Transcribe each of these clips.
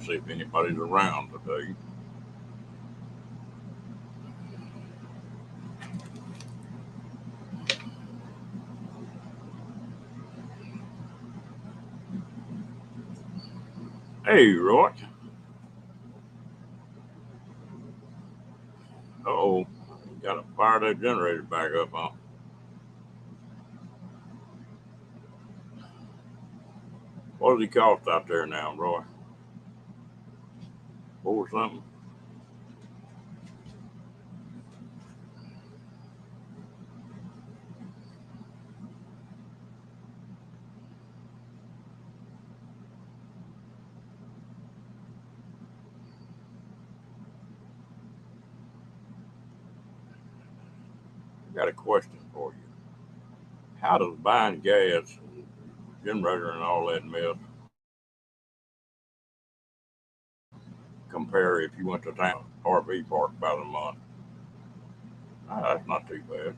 see if anybody's around today. Hey, Roy. Uh-oh. Got to fire that generator back up, huh? What does he cost out there now, Roy? Four something? Got a question for you. How does buying gas and generator and all that mess compare if you went to town RV park about a month? That's not too bad.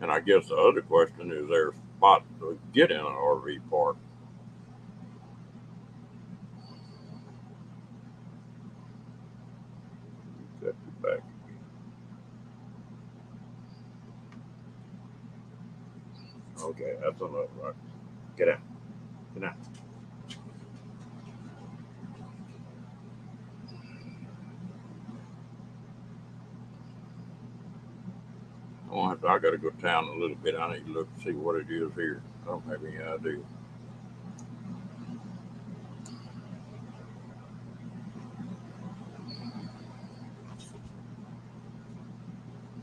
And I guess the other question is there a spot to get in an RV park? Set you back. Okay, that's enough, right? Get out. Get out. I got to go down a little bit. I need to look and see what it is here. I don't have any idea.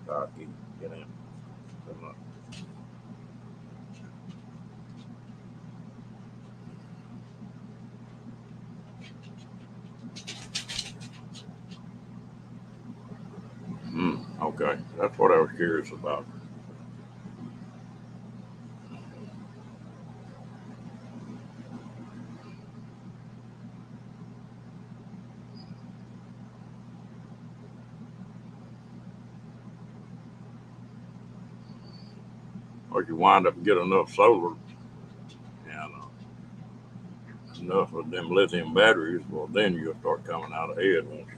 Cocky. Get in. Come on. Okay, that's what I was curious about. Or you wind up and get enough solar and enough of them lithium batteries, well, then you'll start coming out ahead, won't you?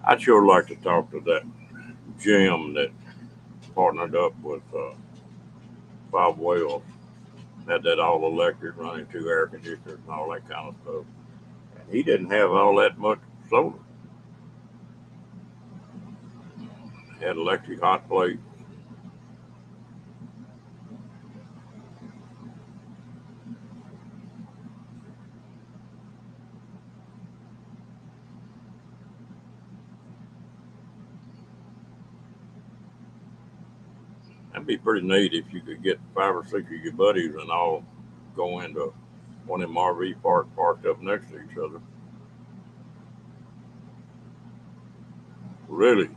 I'd sure like to talk to that Jim that partnered up with Bob Wells, had that all electric running two air conditioners and all that kind of stuff. And he didn't have all that much solar. He had electric hot plate. That'd be pretty neat if you could get five or six of your buddies and all go into one of them RV parks parked up next to each other. Really?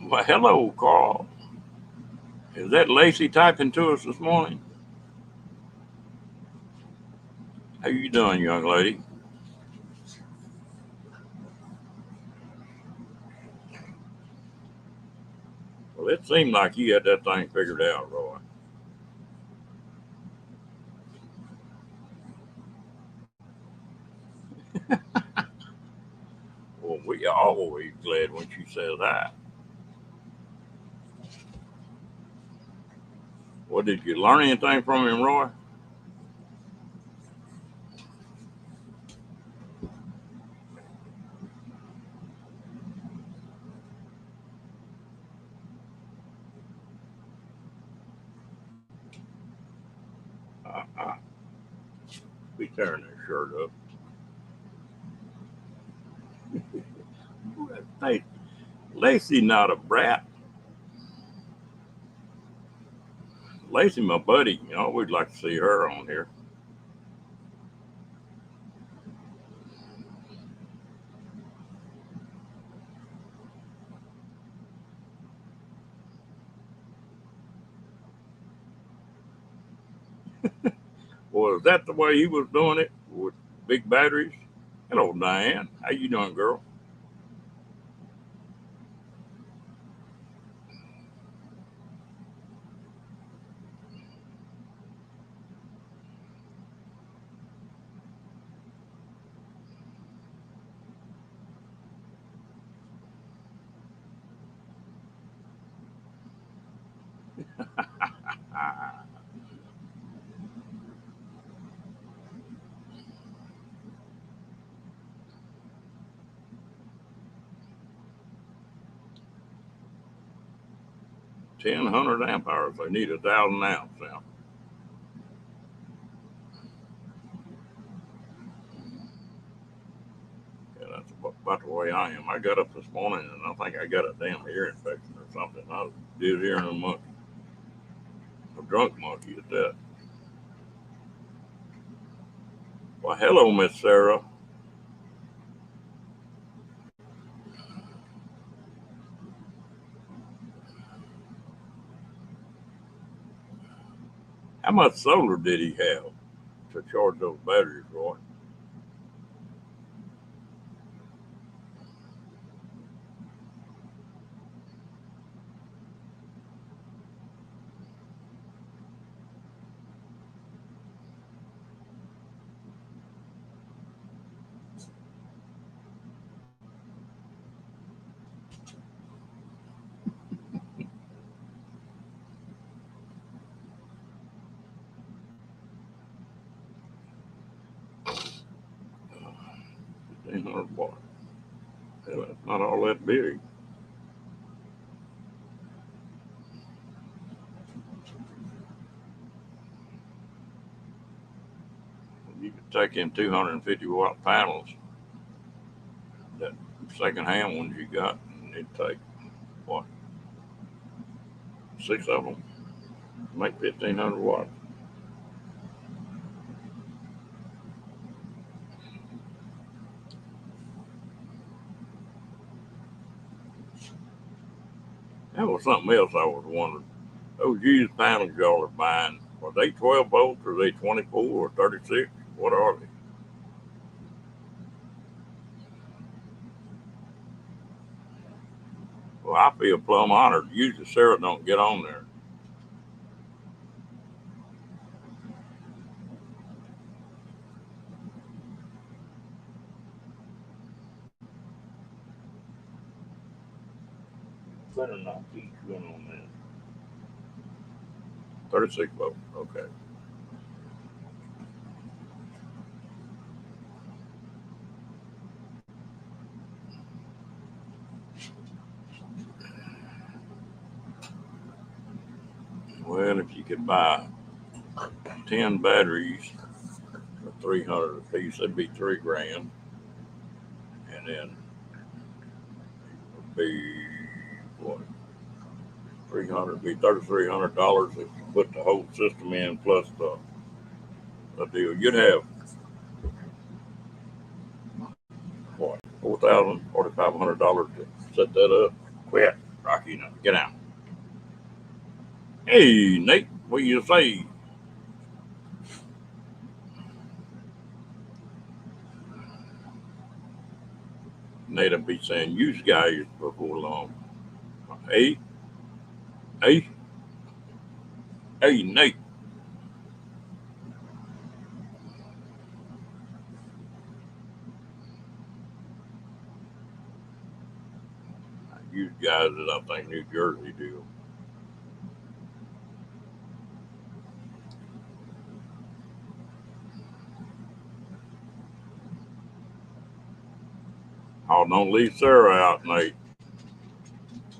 Well, hello, Carl. Is that Lacey typing to us this morning? How you doing, young lady? Well, it seemed like you had that thing figured out, Roy. Well, we are always glad when she says that. Well, did you learn anything from him, Roy? Be tearing that shirt up. Hey, Lacey not a brat. Lacey, my buddy, you know, we'd like to see her on here. Well, is that the way he was doing it with big batteries? Hello, Diane. How you doing, girl? Ah, 1,000 amp hours. They need 1,000 amps now. Yeah, that's about the way I am. I got up this morning and I think I got a damn ear infection or something. I was dizzier than a monkey, a drunk monkey at that. Well, hello, Miss Sarah. How much solar did he have to charge those batteries, Roy? Uh, 1,500 watts. Hell, that's not all that big. You could take in 250-watt panels, that second-hand ones you got, and it'd take what, 6 of them, make 1,500 watts. That was something else I was wondering. Those used panels y'all are buying, are they 12 volts or are they 24 or 36? What are they? Well, I feel plumb honored. Usually Sarah don't get on there. Better not keep going on that. 36 volts. Okay. Well, if you could buy 10 batteries for 300 a piece, that'd be 3 grand. And then it'd be what? 300 be $3,300 if you put the whole system in plus the deal. You'd have what? $4,000, $4,500 to set that up. Quit, Rocky. No, get out. Hey, Nate, what you say? Nate'll be saying, "You guys before long." Hey, hey, hey, Nate. You guys that I think New Jersey do. Oh, don't leave Sarah out, Nate.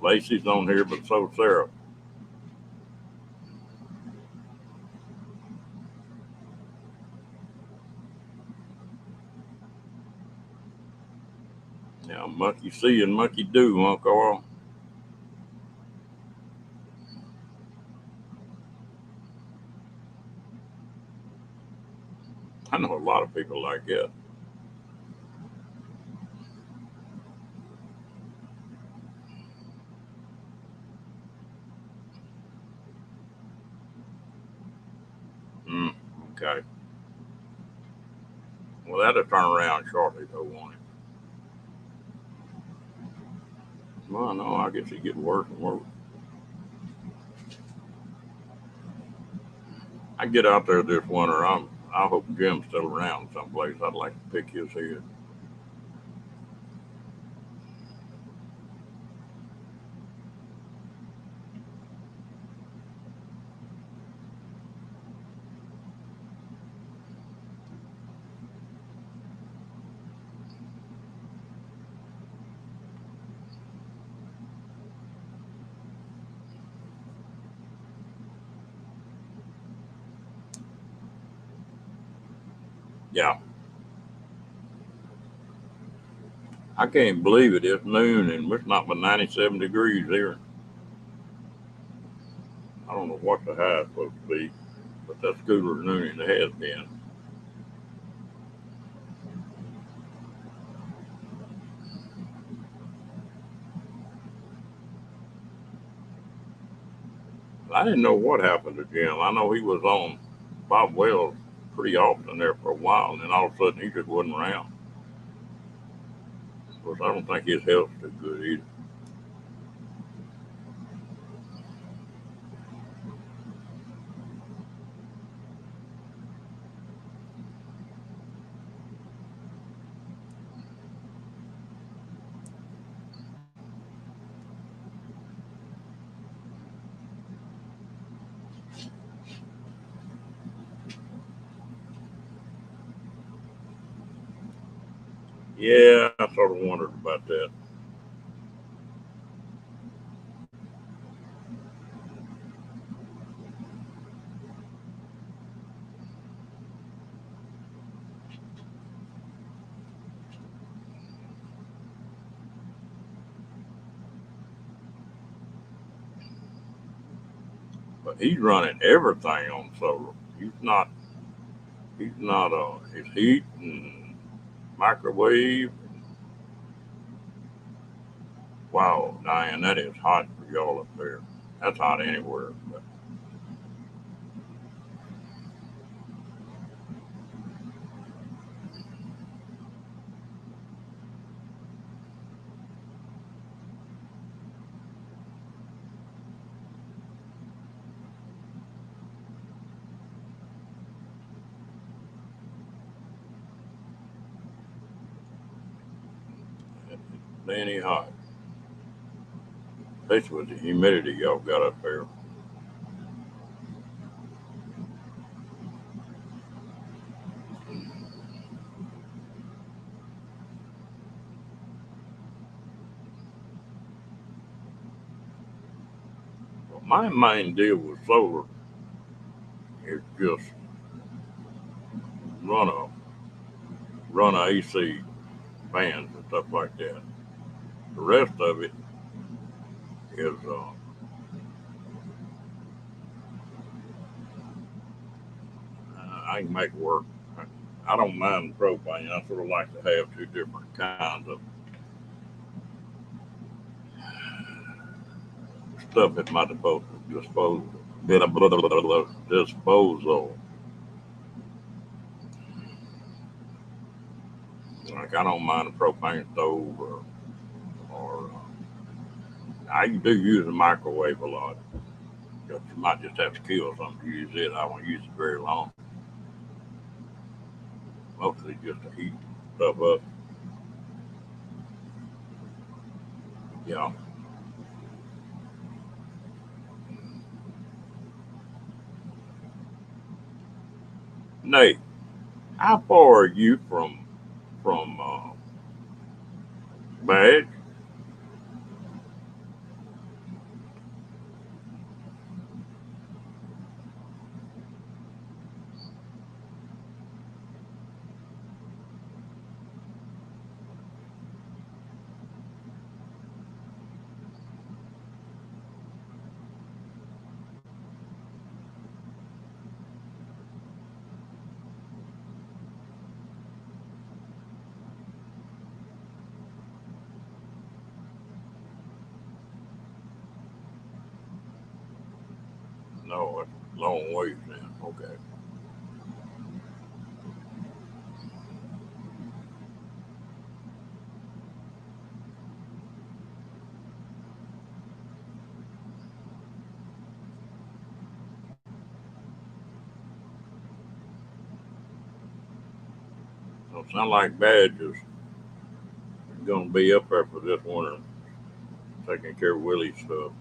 Lacey's on here, but so Sarah. Yeah, monkey see and monkey do, huh, Carl? I know a lot of people like that. Mm, okay. Well, that'll turn around shortly, though, won't it? Well, no, I guess it get worse and worse. I get out there this winter. I hope Jim's still around someplace. I'd like to pick his head. Yeah, I can't believe it. It's noon and it's not but 97 degrees here. I don't know what the high is supposed to be, but that's cooler than noon it has been. I didn't know what happened to Jim. I know he was on Bob Wells pretty often there for a while, and then all of a sudden he just wasn't around. Of course, I don't think his health's too good either. Yeah, I sort of wondered about that. But he's running everything on solar. He's not his heat and microwave. Wow, Diane, that is hot for y'all up there. That's hot anywhere. But it's plenty hot, especially with the humidity y'all got up there. But my main deal with solar is just run a run a AC fans and stuff like that. The rest of it is I can make it work. I don't mind propane. I sort of like to have two different kinds of stuff at my disposal. Disposal. Like I don't mind a propane stove or I do use a microwave a lot. But you might just have to kill something to use it. I won't use it very long. Mostly just to heat stuff up. Yeah. Nate, how far are you from Badge? No, it's a long ways then. Okay. So it sounds like Badge is going to be up there for this winter, taking care of Willie's stuff.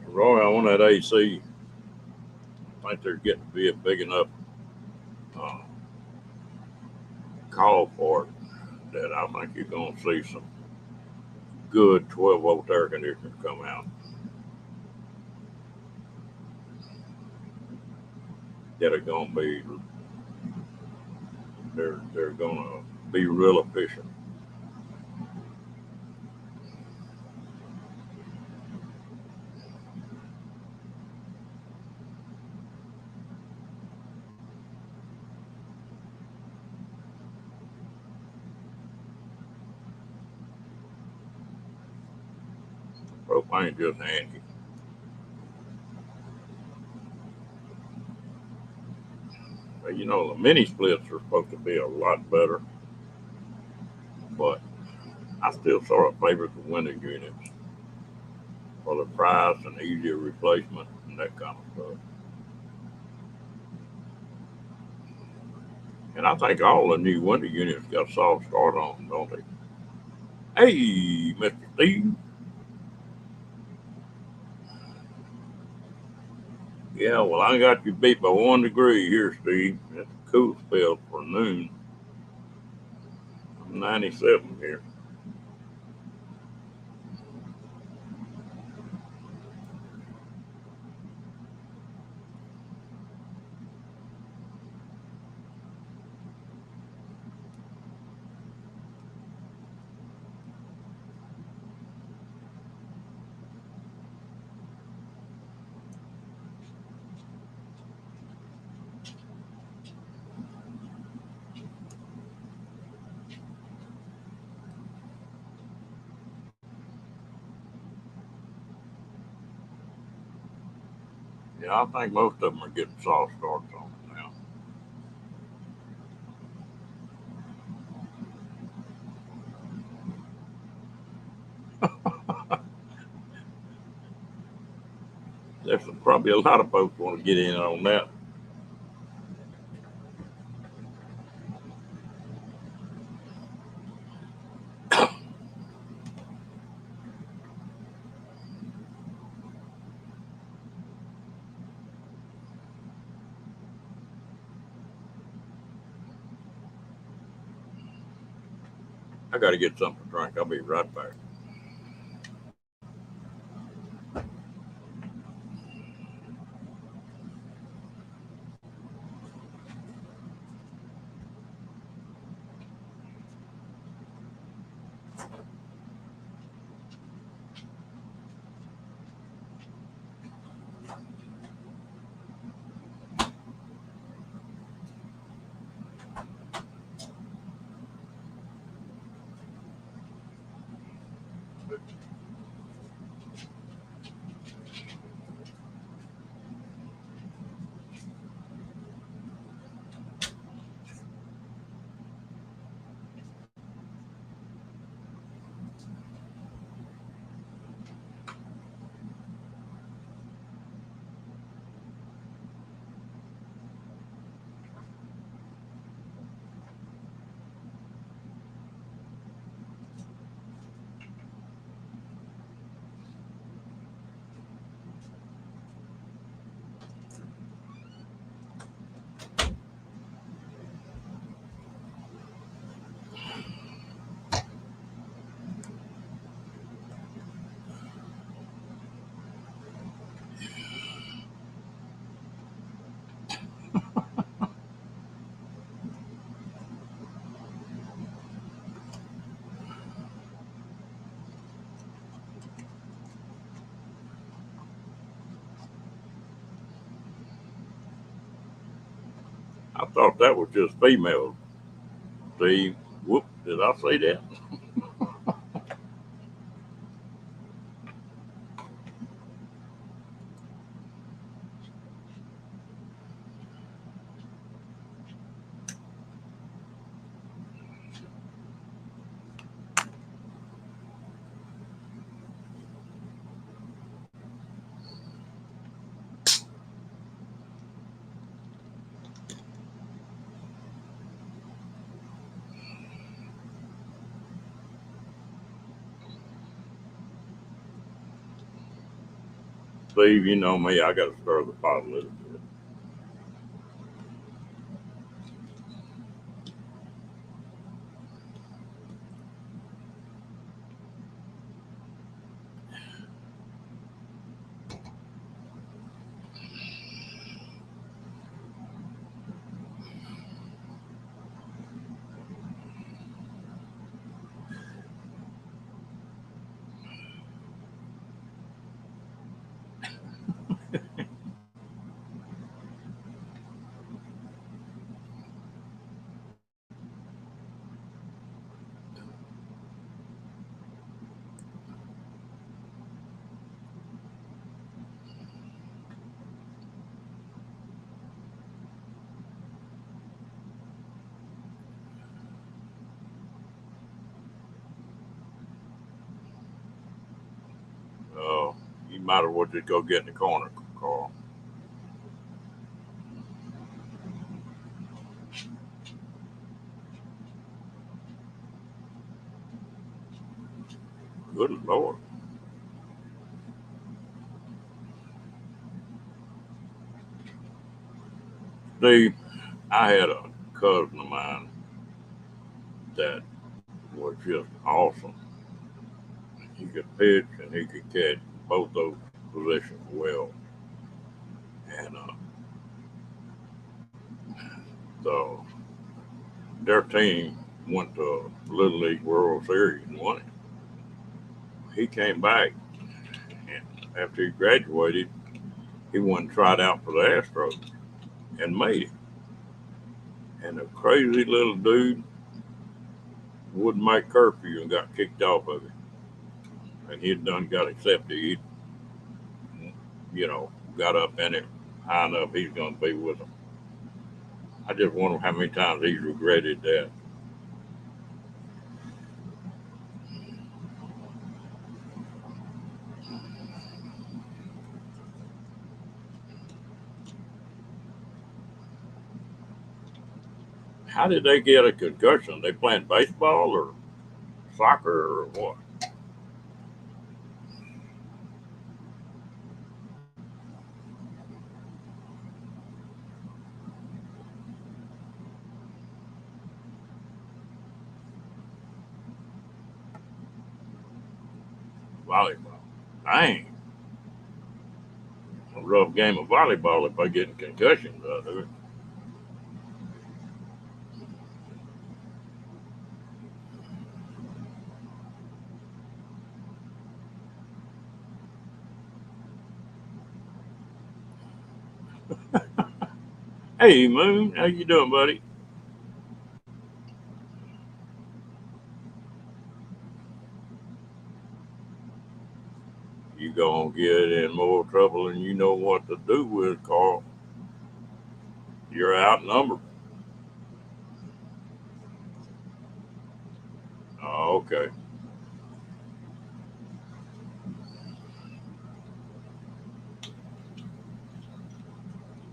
Roy, on that AC, I think they're getting to be a big enough uh, call for it that I think you're going to see some good 12-volt air conditioners come out that are going to be they're going to be real efficient. Propane just handy. But, the mini splits are supposed to be a lot better, but I still sort of favor the window units for the price and easier replacement and that kind of stuff. And I think all the new window units got soft start on them, don't they? Hey, Mr. Steve. Yeah, well, I got you beat by 1 degree here, Steve. It's a cool spell for noon. I'm 97 here. Yeah, I think most of them are getting soft starts on it now. There's probably a lot of folks want to get in on that. I got to get something to drink. I'll be right back. I thought that was just females, Steve. Whoop, did I say that? Steve, you know me, I got to stir the pot a little bit. Uh, you might as well just go get in the corner, Carl. Good Lord. Steve, I had a cousin of mine that was just awesome. He could pitch and he could catch both those positions well. And so their team went to Little League World Series and won it. He came back, and after he graduated, he went and tried out for the Astros and made it. And a crazy little dude wouldn't make curfew and got kicked off of it. And he'd done got accepted. He, got up in it high enough he's going to be with them. I just wonder how many times he's regretted that. How did they get a concussion? They playing baseball or soccer or what? Volleyball. Dang. A rough game of volleyball if I get concussions out of it. Hey Moon, how you doing, buddy? You gonna get in more trouble than you know what to do with, Carl. You're outnumbered. Oh, okay.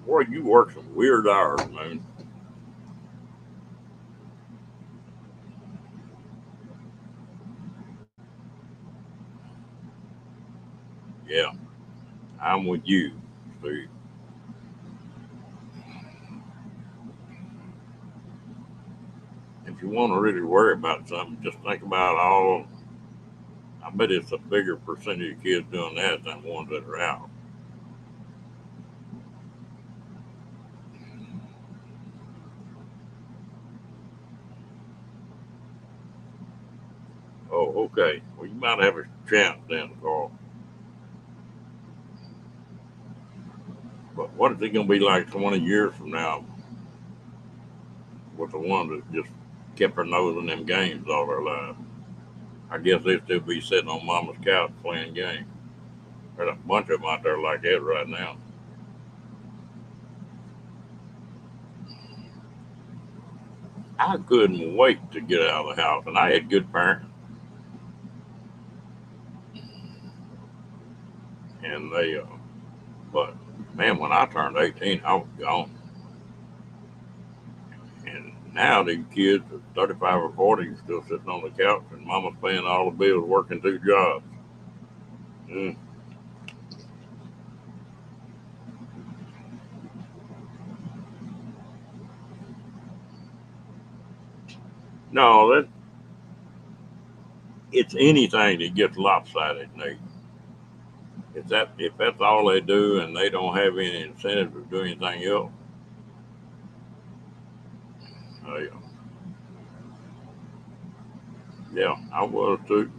Boy, you work some weird hours, man. Yeah, I'm with you, Steve. If you want to really worry about something, just think about all. I bet it's a bigger percentage of kids doing that than ones that are out. Oh, okay. Well, you might have a chance then, Carl. But what is it going to be like 20 years from now with the ones that just kept her nose in them games all her life. I guess they still be sitting on mama's couch playing games. There's a bunch of them out there like that right now. I couldn't wait to get out of the house, and I had good parents, and but man, when I turned 18, I was gone. And now these kids are 35 or 40 still sitting on the couch, and mama's paying all the bills, working 2 jobs. Mm. No, it's anything that gets lopsided, Nate. If that's all they do and they don't have any incentive to do anything else, yeah, yeah, I was too.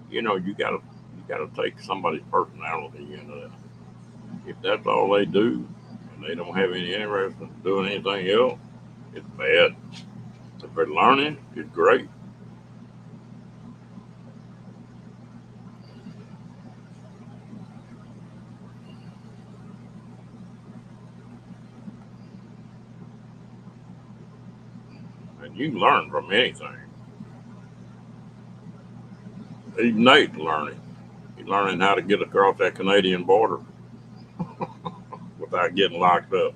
You gotta take somebody's personality into that. If that's all they do and they don't have any interest in doing anything else, it's bad. If they're learning, it's great. And you can learn from anything. Even Nate's learning. He's learning how to get across that Canadian border without getting locked up.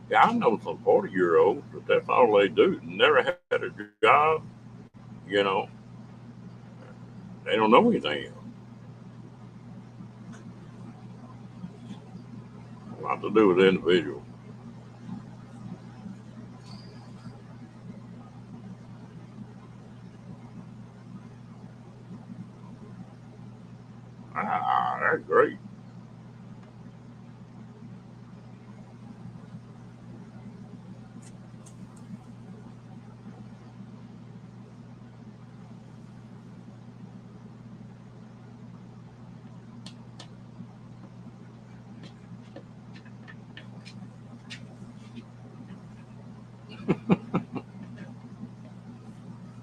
Yeah, I know some 40-year-olds that that's all they do. Never had a job, you know, they don't know anything else. A lot to do with the individual. That's great.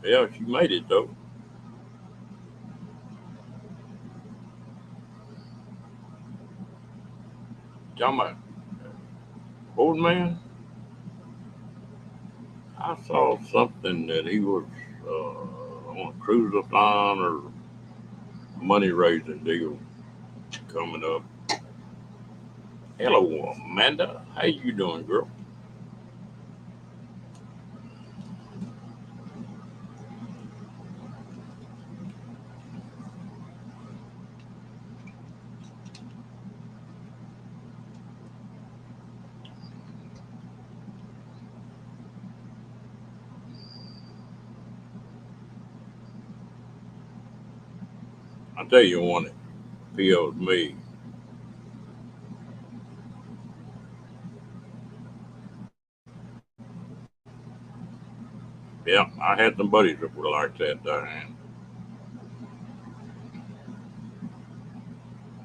Yeah, she made it though. Talking about old man, I saw something that he was on a cruise-a-thon or money raising deal coming up. Hello, Amanda. How you doing, girl? I tell you one that PO'd me. Yeah, I had some buddies that were like that, Diane.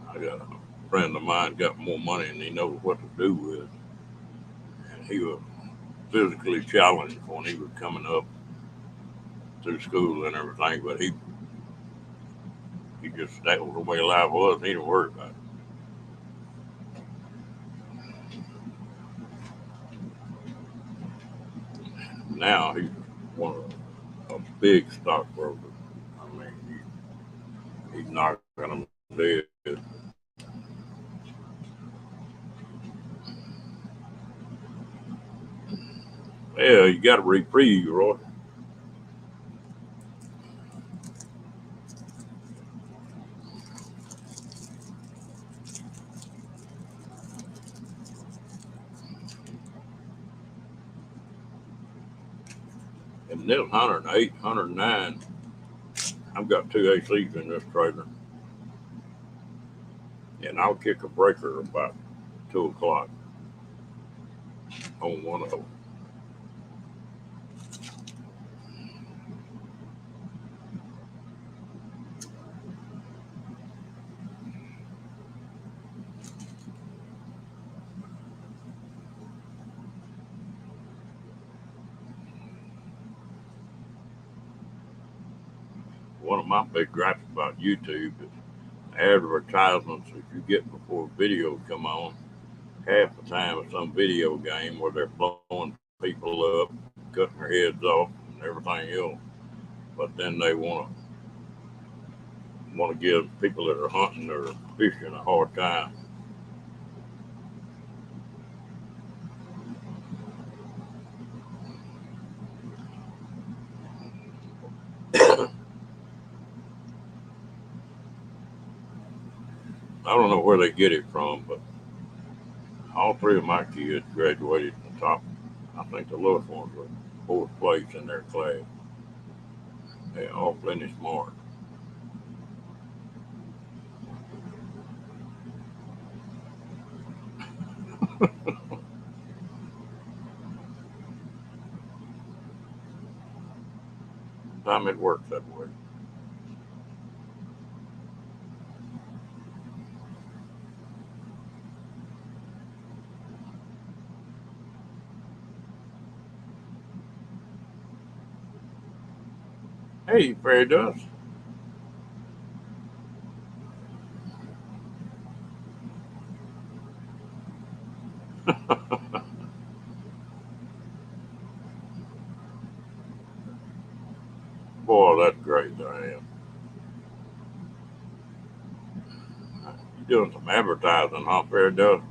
I got a friend of mine got more money than he knows what to do with, and he was physically challenged when he was coming up through school and everything. But he just that was the way life was. He didn't worry about it. Now he's one of a big stockbroker. I mean, he's knocking them dead. Yeah, you got to reprieve, Roy. And this 108, 109, I've got two ACs in this trailer, and I'll kick a breaker about 2 o'clock on one of them. One of my big gripes about YouTube is advertisements that you get before videos come on. Half the time it's some video game where they're blowing people up, cutting their heads off, and everything else. But then they want to give people that are hunting or fishing a hard time. I don't know where they get it from, but all three of my kids graduated from the top. I think the lowest ones were fourth place in their class. They all plenty smart. Sometimes it works that way. Hey, fairy dust. Boy, that's great, Diane. You're doing some advertising, huh, fairy dust?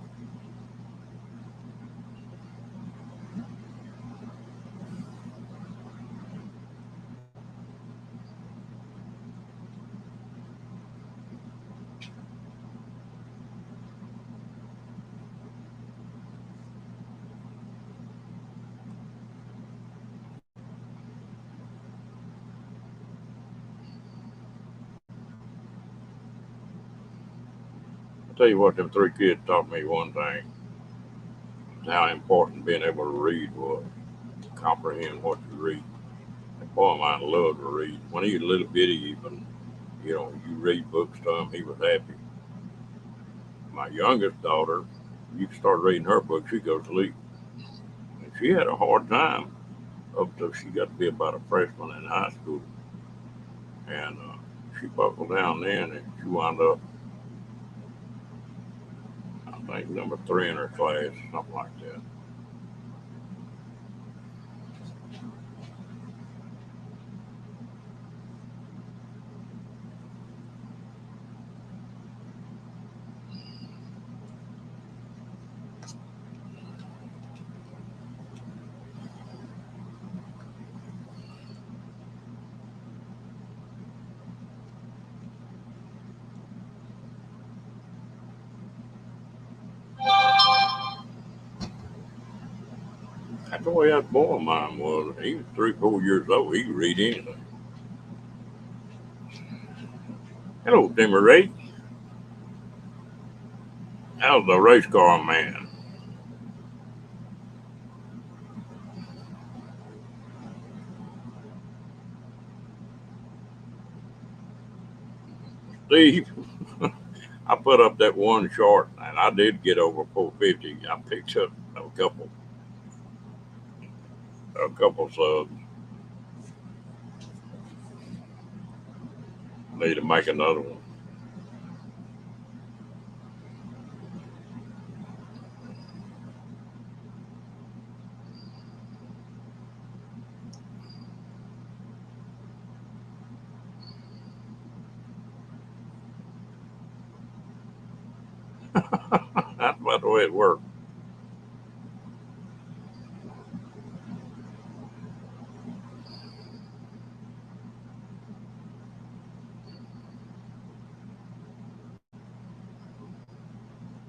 I tell you what, them three kids taught me one thing: how important being able to read was, comprehend what you read. And boy, mine loved to read. When he was a little bitty, even, you read books to him, he was happy. My youngest daughter, you start reading her book, she goes to sleep. And she had a hard time up till she got to be about a freshman in high school. And she buckled down then and she wound up, I think, number three in her class, something like that. That's the way that boy of mine was. He was 3, 4 years old. He could read anything. Hello, Timmy Ray. How's the race car man? Steve, I put up that one short and I did get over 450. I picked up a couple subs. Need to make another one. That's about the way it worked.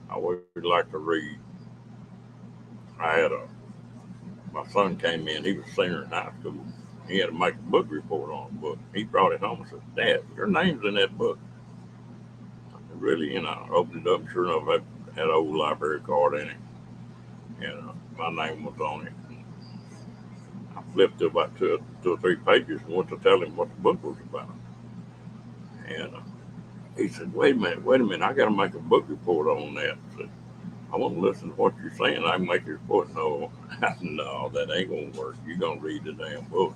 I would like to read. I had a My son came in. He was a senior in high school, He had to make a book report on the book. He brought it home and said, "Dad, your name's in that book." And really, I opened it up, and sure enough, it had an old library card in it, and my name was on it. I flipped to about two or three pages and went to tell him what the book was about. And he said, wait a minute, I got to make a book report on that." I said, "I want to listen to what you're saying. I can make a report." "No," "No, that ain't going to work. You're going to read the damn book."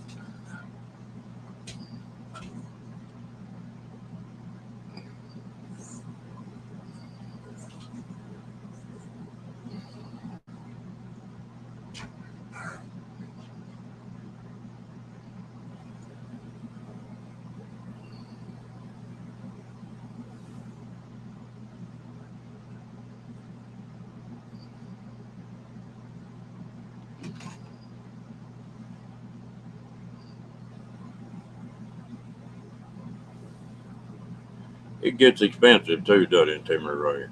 It gets expensive too, doesn't it, Timmy Ray?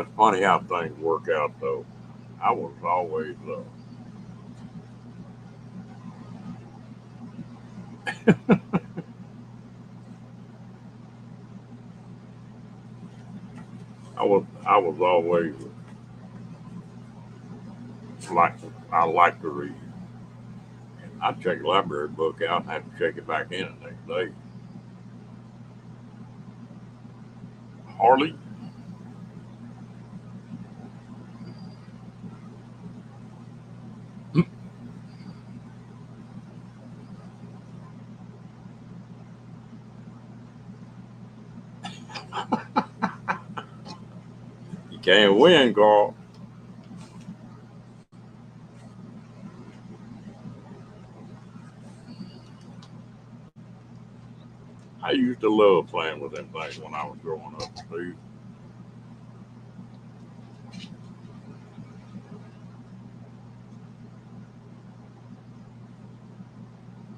It's funny how things work out, though. I was always, I was always like, I like to read. I'd check a library book out and have to check it back in the next day. Harley, you can't win, Carl. I used to love playing with them things when I was growing up, Steve.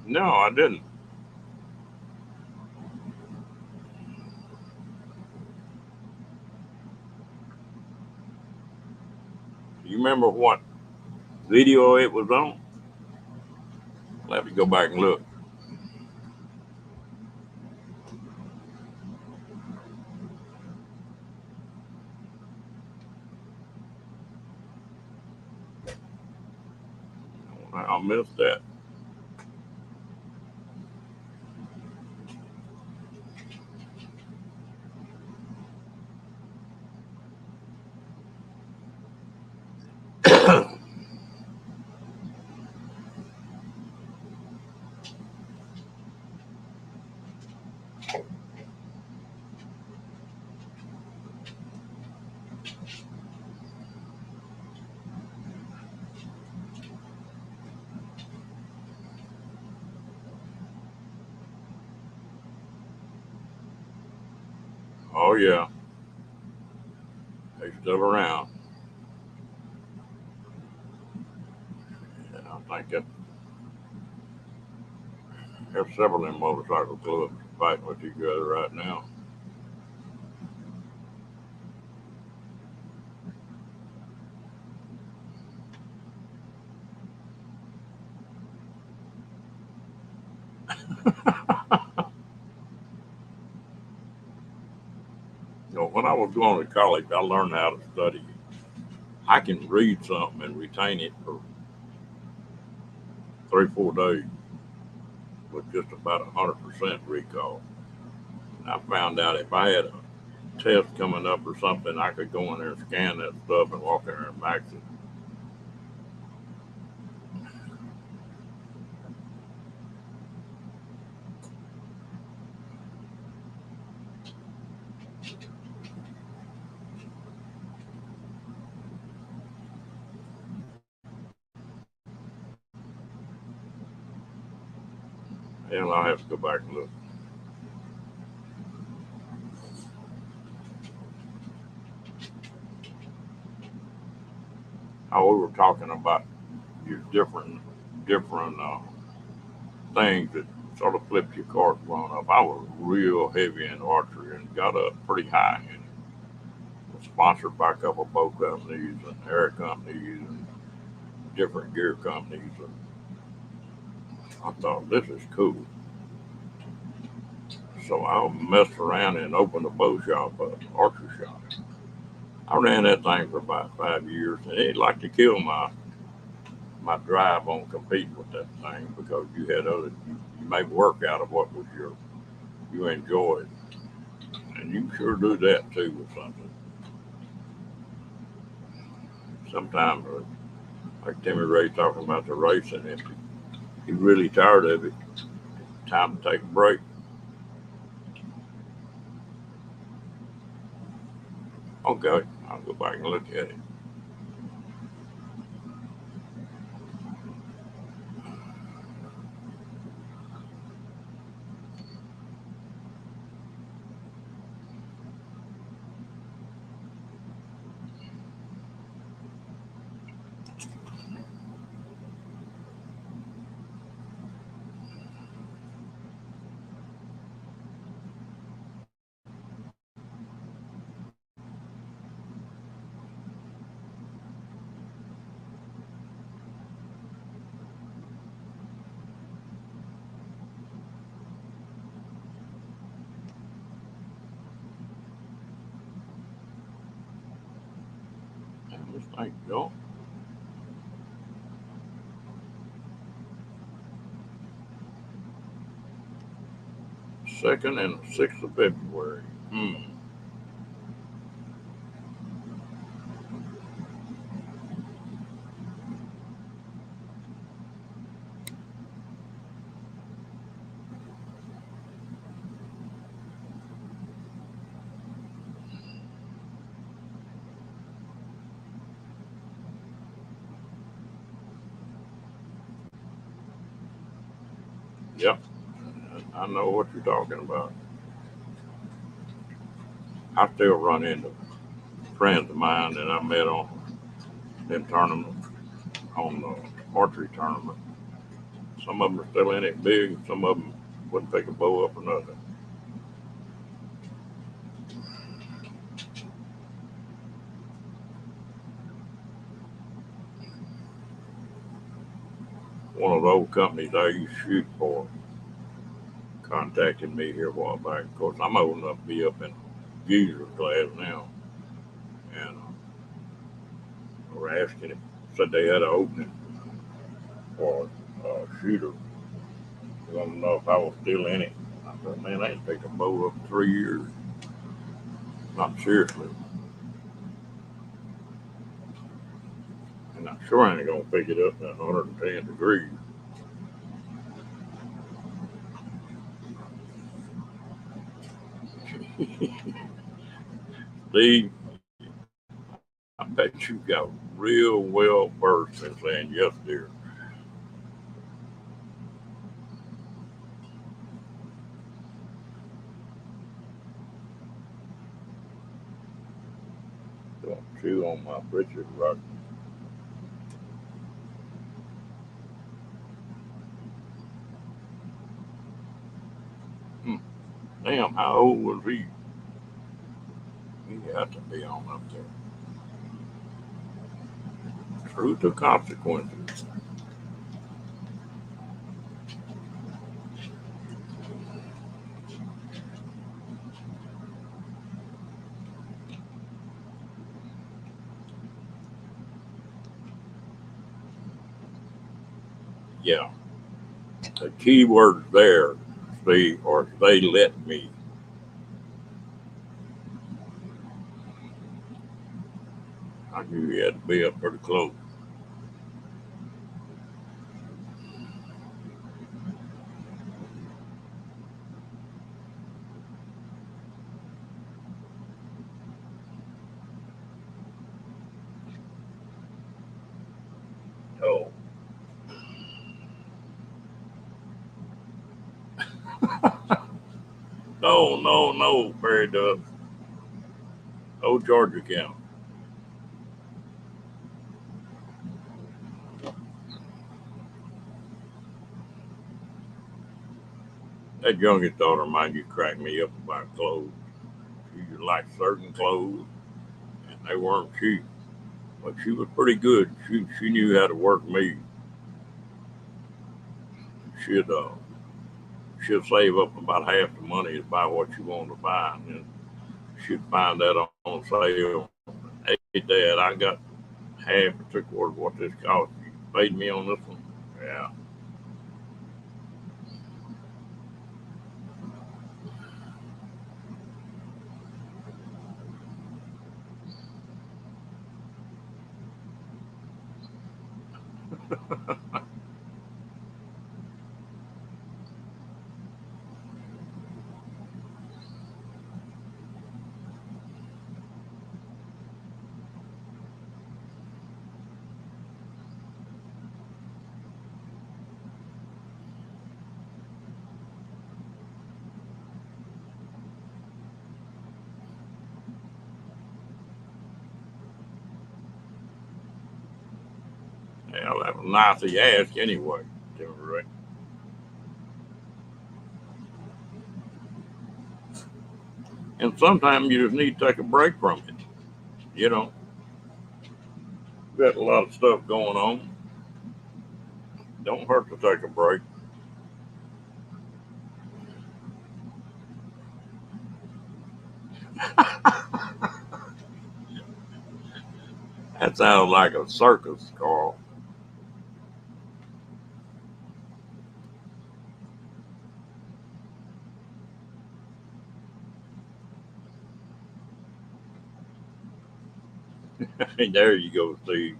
No, I didn't. You remember what video it was on? I'll have to go back and look. I missed that. Oh yeah, they still around. And I think that there's several in motorcycle clubs fighting with each other right now. When I was going to college, I learned how to study. I can read something and retain it for 3 4 days with just about 100% recall. And I found out if I had a test coming up or something, I could go in there and scan that stuff and walk in there and max it. And I'll have to go back and look. How we were talking about your different things that sort of flipped your card growing up. I was real heavy in archery and got up pretty high in it. Was sponsored by a couple of boat companies and air companies and different gear companies. And I thought this is cool. So I messed around and opened a bow shop, an archery shop. I ran that thing for about 5 years, and it like to kill my drive on competing with that thing because you made work out of what was you enjoyed, and you sure do that too with something. Sometimes, like Timmy Ray talking about the racing, if he's really tired of it, time to take a break. Okay, I'll go back and look at it. And this thing go second and 6th of February. Hmm. Yep, I know what you're talking about. I still run into friends of mine that I met on them tournaments, on the archery tournament. Some of them are still in it big, some of them wouldn't pick a bow up or nothing. One of the old companies I used to shoot for contacted me here a while back. Of course, I'm old enough to be up in geezer class now, and were asking him, said they had an opening for a shooter. They want to know if I was still in it. I said, man, I ain't picked a bow up in 3 years. Not seriously. And I sure ain't gonna pick it up at 110 degrees. Steve, I bet you got real well versed in saying yes, dear. Don't chew on my britches, Rock. Hmm. Damn, how old was he? He had to be on up there. True to consequences. Yeah. The key words there, Steve, or they let me. I knew he had to be up pretty close. Oh, No, Barry does. Old Georgia County. That youngest daughter of mine, you crack me up about clothes. She liked certain clothes, and they weren't cheap. But she was pretty good. She knew how to work me. She'd she'd save up about half the money to buy what she wanted to buy, and then she'd find that on sale. Hey, Dad, I got half or three quarters what this cost. You paid me on this one. Yeah. Yeah, that was nice of you ask anyway, Timmy Ray. And sometimes you just need to take a break from it. You know, got a lot of stuff going on. Don't hurt to take a break. That sounds like a circus, Carl. There you go, Steve.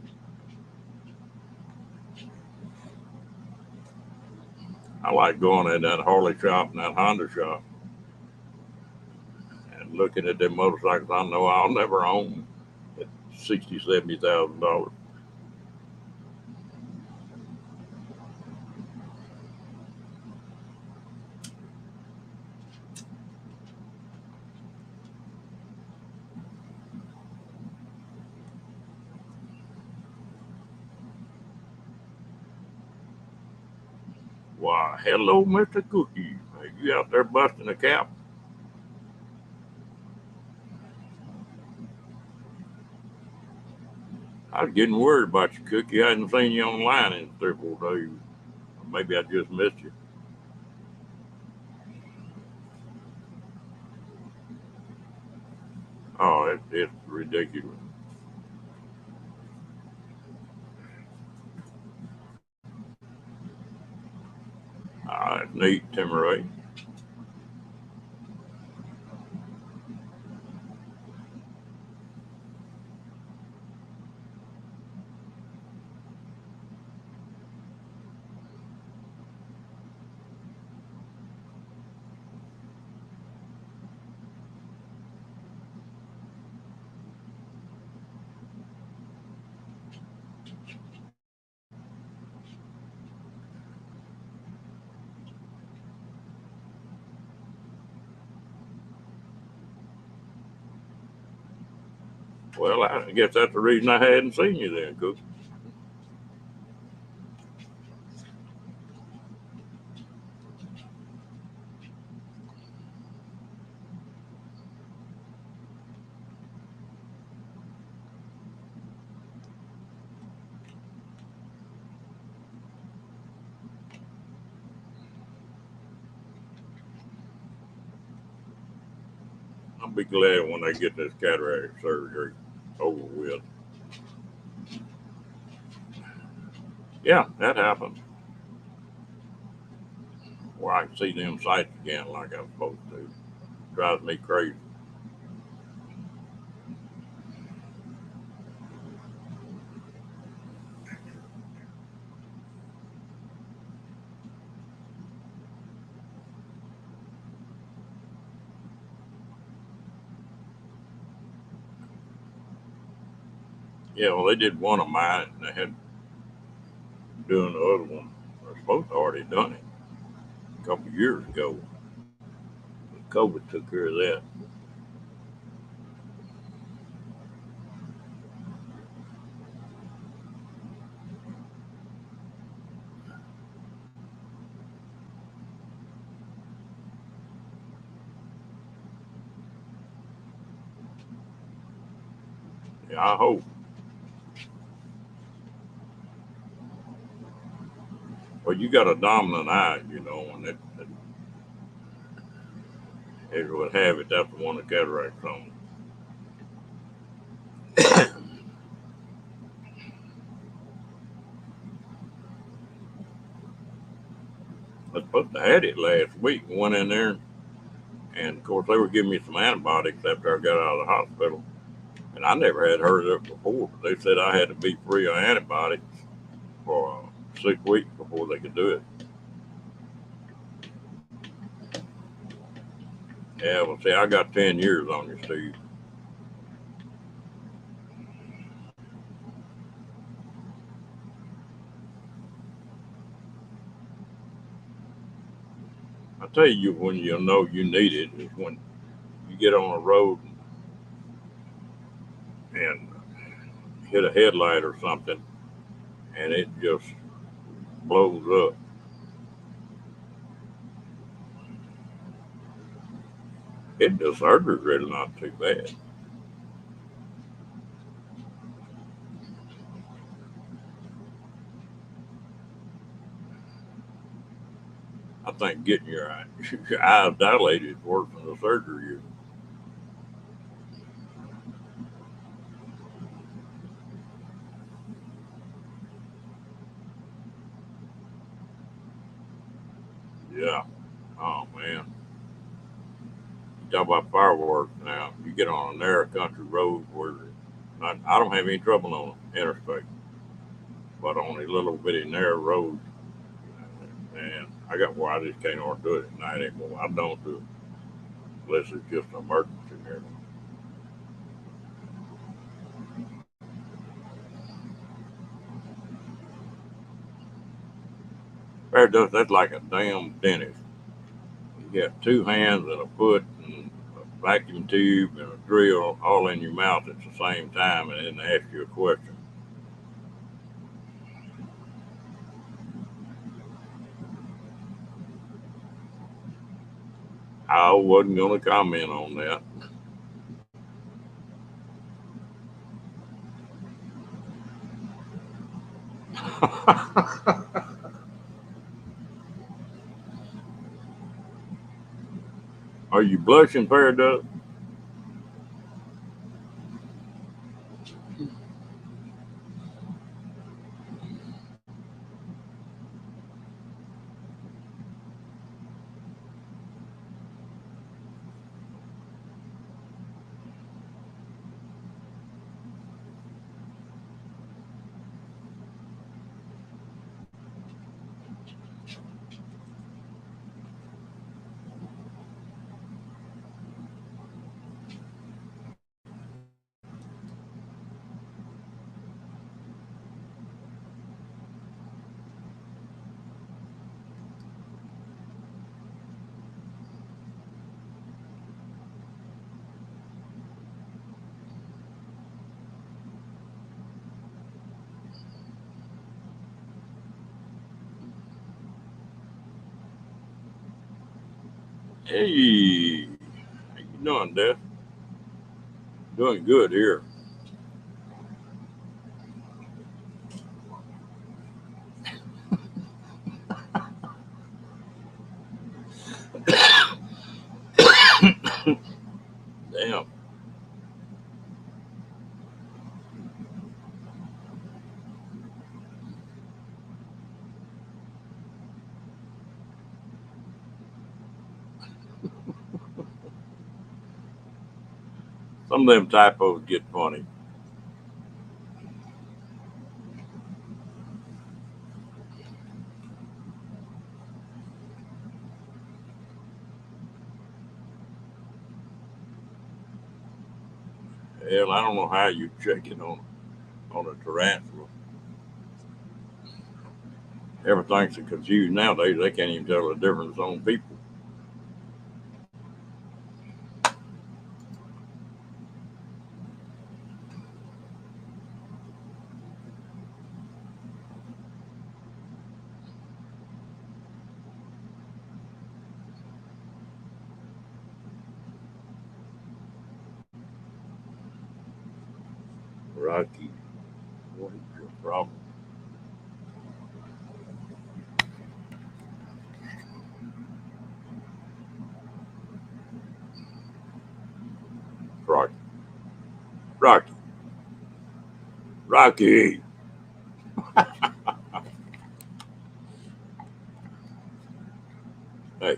I like going in that Harley shop and that Honda shop and looking at them motorcycles I know I'll never own at 60, $70,000. Why, hello, Mr. Cookie. Are you out there busting a cap? I was getting worried about you, Cookie. I hadn't seen you online in 3 or 4 days. Maybe I just missed you. Oh, it's ridiculous. That's neat, Timmeray. Well, I guess that's the reason I hadn't seen you then, Cookie. I'll be glad when they get this cataract surgery over with. Yeah, that happens. Where I can see them sights again like I'm supposed to. Drives me crazy. Yeah, well, they did one of mine, and they had doing the other one. They're supposed to already done it a couple of years ago. COVID took care of that. Yeah, I hope. Well, you got a dominant eye, and it as you would have it, that's the one the cataract's on. I was supposed to had it last week. Went in there, and of course they were giving me some antibiotics after I got out of the hospital, and I never had heard of it before. They said I had to be free of antibiotics for 6 weeks before they could do it. Yeah, well, see, I got 10 years on you, Steve. I tell you, when you know you need it is when you get on a road and hit a headlight or something, and it just blows up. The surgery's really not too bad. I think getting your eyes dilated is worse than the surgery is. Yeah. Oh man. You talk about fireworks now. You get on a narrow country road where I don't have any trouble on the interstate, but on a little bitty narrow road, man, I got where I just can't hardly do it at night anymore. I don't do it unless it's just an emergency there. That's like a damn dentist. You got two hands and a foot and a vacuum tube and a drill all in your mouth at the same time, and then they ask you a question. I wasn't going to comment on that. Are you blushing, Paradox? Hey, how you doing, Dad? Doing good here. Damn, some of them typos get funny. Hell, I don't know how you check it on a tarantula. Everything's so confused nowadays. They can't even tell the difference on people. Rocky, what is your problem? Rocky, Rocky, Rocky. Hey,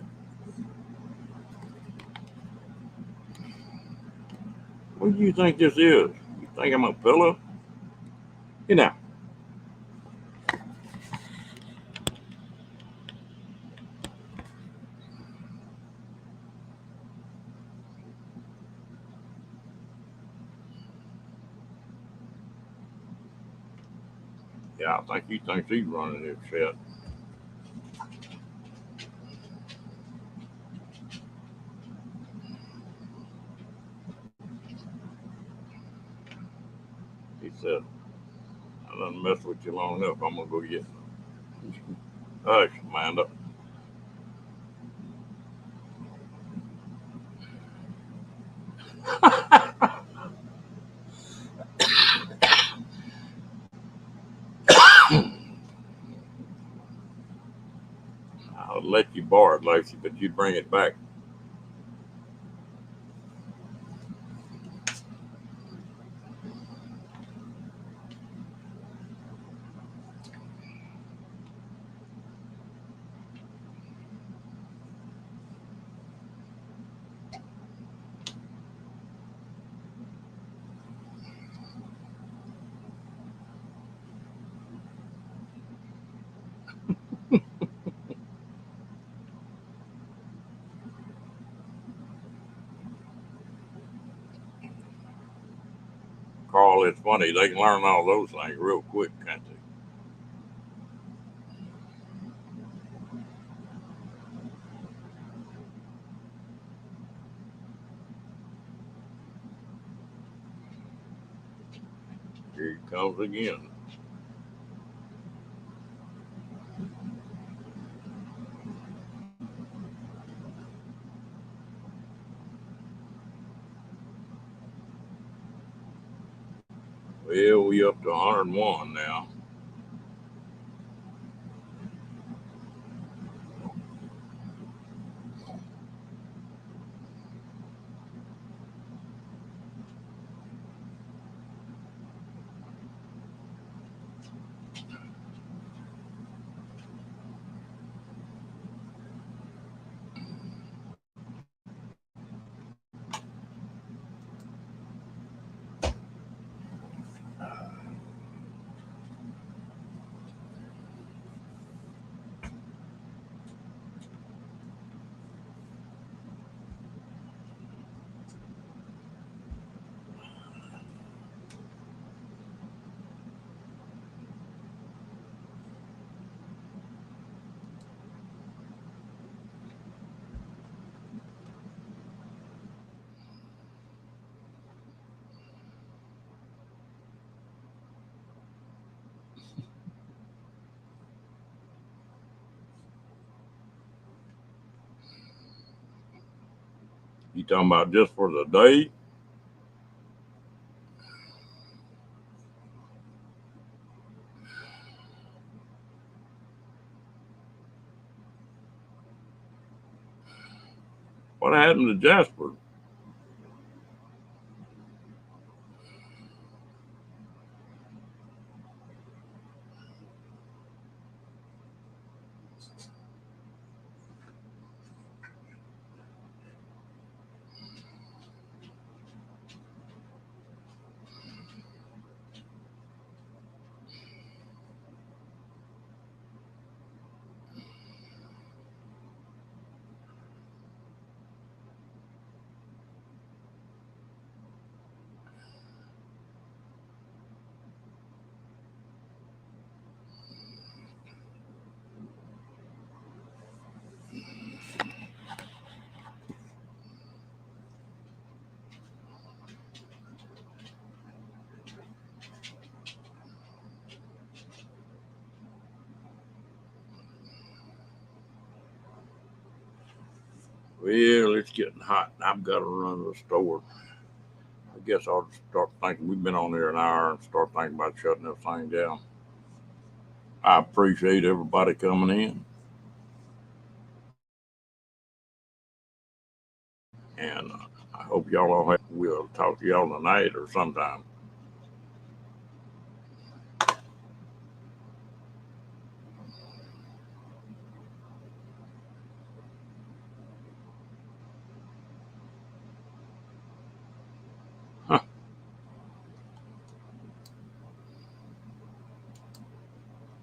what do you think this is? You think I'm a pillow? You know, yeah, I think he thinks he's running this shit. He said, I done messed with you long enough. I'm gonna go get hush, Amanda. I'll let you borrow it, Lacey, but you bring it back. Carl, it's funny. They can learn all those things real quick, can't they? Here he comes again. Well, we up to 101 now. You talking about just for the day? What happened to Jasper? Well, it's getting hot. I've got to run to the store. I guess I'll start thinking. We've been on there an hour and start thinking about shutting this thing down. I appreciate everybody coming in, and I hope y'all all have. We'll talk to y'all tonight or sometime.